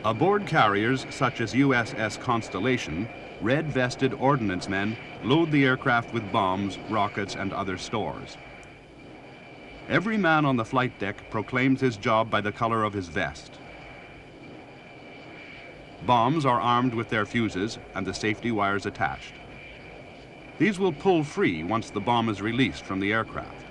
Aboard carriers such as USS Constellation, red-vested ordnance men load the aircraft with bombs, rockets, and other stores. Every man on the flight deck proclaims his job by the color of his vest. Bombs are armed with their fuses and the safety wires attached. These will pull free once the bomb is released from the aircraft.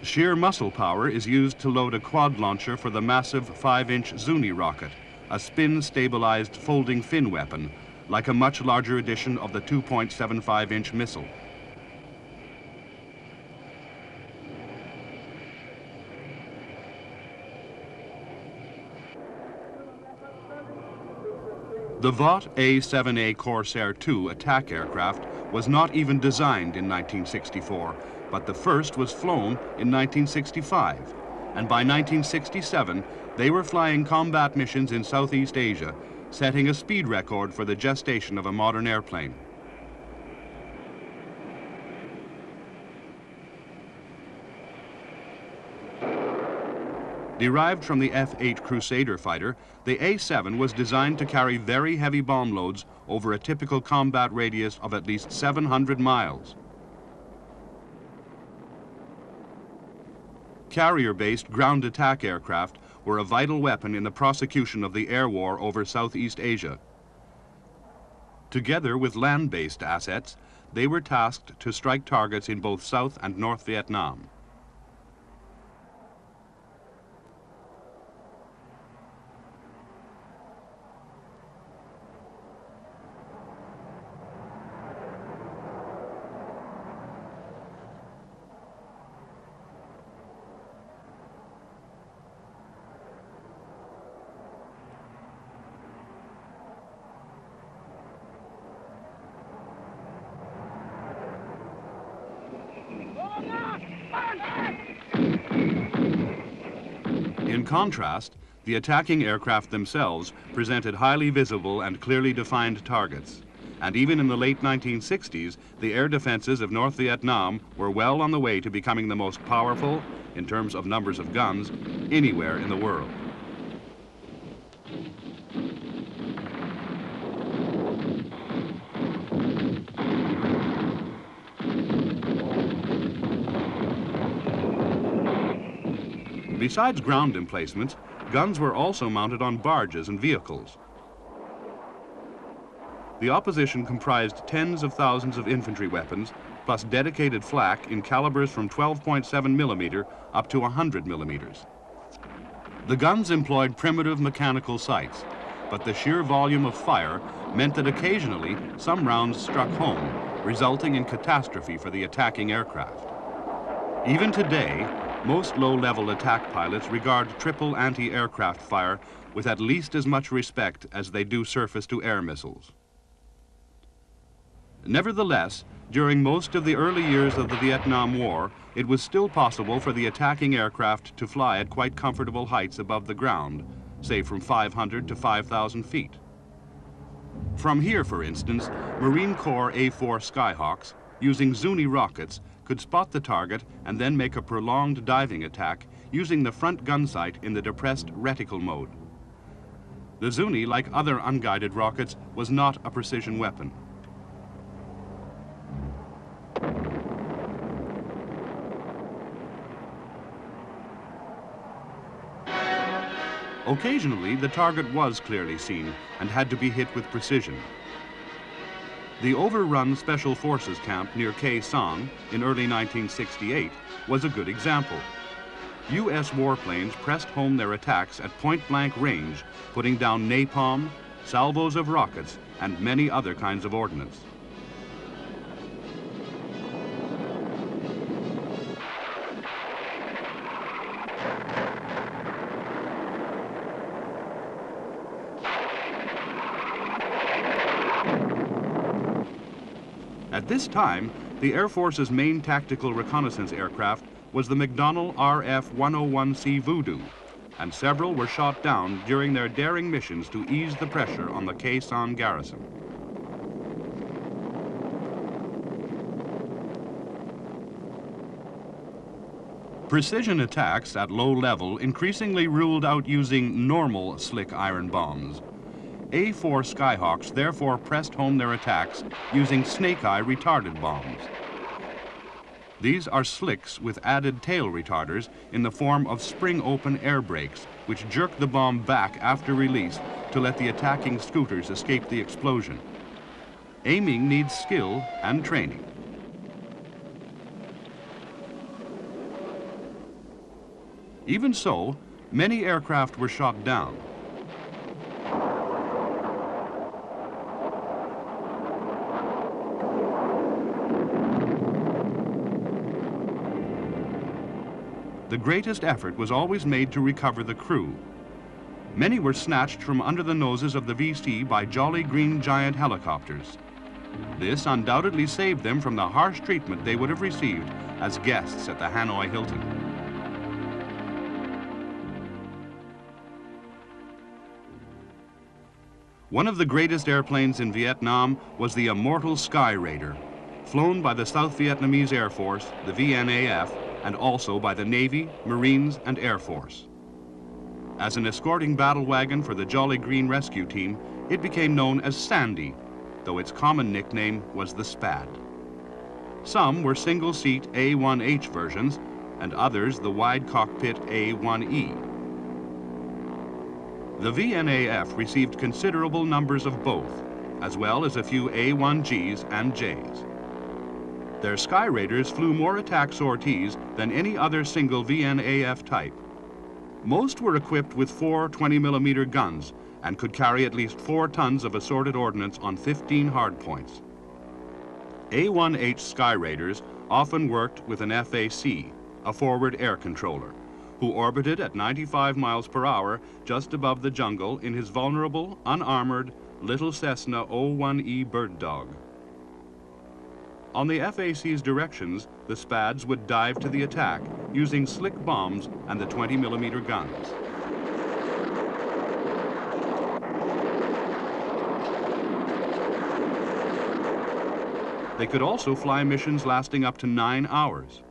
Sheer muscle power is used to load a quad launcher for the massive 5-inch Zuni rocket, a spin-stabilized folding fin weapon, like a much larger edition of the 2.75-inch missile. The Vought A-7A Corsair II attack aircraft was not even designed in 1964, but the first was flown in 1965, and by 1967 they were flying combat missions in Southeast Asia, setting a speed record for the gestation of a modern airplane. Derived from the F-8 Crusader fighter, the A-7 was designed to carry very heavy bomb loads over a typical combat radius of at least 700 miles. Carrier-based ground attack aircraft were a vital weapon in the prosecution of the air war over Southeast Asia. Together with land-based assets, they were tasked to strike targets in both South and North Vietnam. In contrast, the attacking aircraft themselves presented highly visible and clearly defined targets. And even in the late 1960s, the air defenses of North Vietnam were well on the way to becoming the most powerful, in terms of numbers of guns, anywhere in the world. Besides ground emplacements, guns were also mounted on barges and vehicles. The opposition comprised tens of thousands of infantry weapons, plus dedicated flak in calibers from 12.7 millimeter up to 100 millimeters. The guns employed primitive mechanical sights, but the sheer volume of fire meant that occasionally some rounds struck home, resulting in catastrophe for the attacking aircraft. Even today, most low-level attack pilots regard triple anti-aircraft fire with at least as much respect as they do surface-to-air missiles. Nevertheless, during most of the early years of the Vietnam War, it was still possible for the attacking aircraft to fly at quite comfortable heights above the ground, say from 500 to 5,000 feet. From here, for instance, Marine Corps A-4 Skyhawks, using Zuni rockets, could spot the target and then make a prolonged diving attack using the front gun sight in the depressed reticle mode. The Zuni, like other unguided rockets, was not a precision weapon. Occasionally, the target was clearly seen and had to be hit with precision. The overrun Special Forces camp near Khe Sanh in early 1968 was a good example. U.S. warplanes pressed home their attacks at point-blank range, putting down napalm, salvos of rockets, and many other kinds of ordnance. At this time, the Air Force's main tactical reconnaissance aircraft was the McDonnell RF-101C Voodoo, and several were shot down during their daring missions to ease the pressure on the Khe Sanh garrison. Precision attacks at low level increasingly ruled out using normal slick iron bombs. A-4 Skyhawks therefore pressed home their attacks using snake-eye retarded bombs. These are slicks with added tail retarders in the form of spring-open air brakes, which jerk the bomb back after release to let the attacking scooters escape the explosion. Aiming needs skill and training. Even so, many aircraft were shot down. The greatest effort was always made to recover the crew. Many were snatched from under the noses of the VC by Jolly Green Giant helicopters. This undoubtedly saved them from the harsh treatment they would have received as guests at the Hanoi Hilton. One of the greatest airplanes in Vietnam was the immortal Sky Raider, flown by the South Vietnamese Air Force, the VNAF, and also by the Navy, Marines, and Air Force. As an escorting battle wagon for the Jolly Green Rescue Team, it became known as Sandy, though its common nickname was the Spad. Some were single-seat A1H versions, and others the wide cockpit A1E. The VNAF received considerable numbers of both, as well as a few A1Gs and Js. Their Sky Raiders flew more attack sorties than any other single VNAF type. Most were equipped with 4 20mm guns and could carry at least 4 tons of assorted ordnance on 15 hardpoints. A1H Sky Raiders often worked with an FAC, a forward air controller, who orbited at 95 miles per hour just above the jungle in his vulnerable, unarmored, little Cessna 01E Bird Dog. On the FAC's directions, the Spads would dive to the attack using slick bombs and the 20mm guns. They could also fly missions lasting up to 9 hours.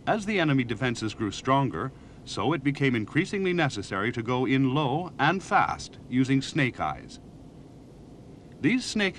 As the enemy defenses grew stronger, so it became increasingly necessary to go in low and fast using snake eyes. These snake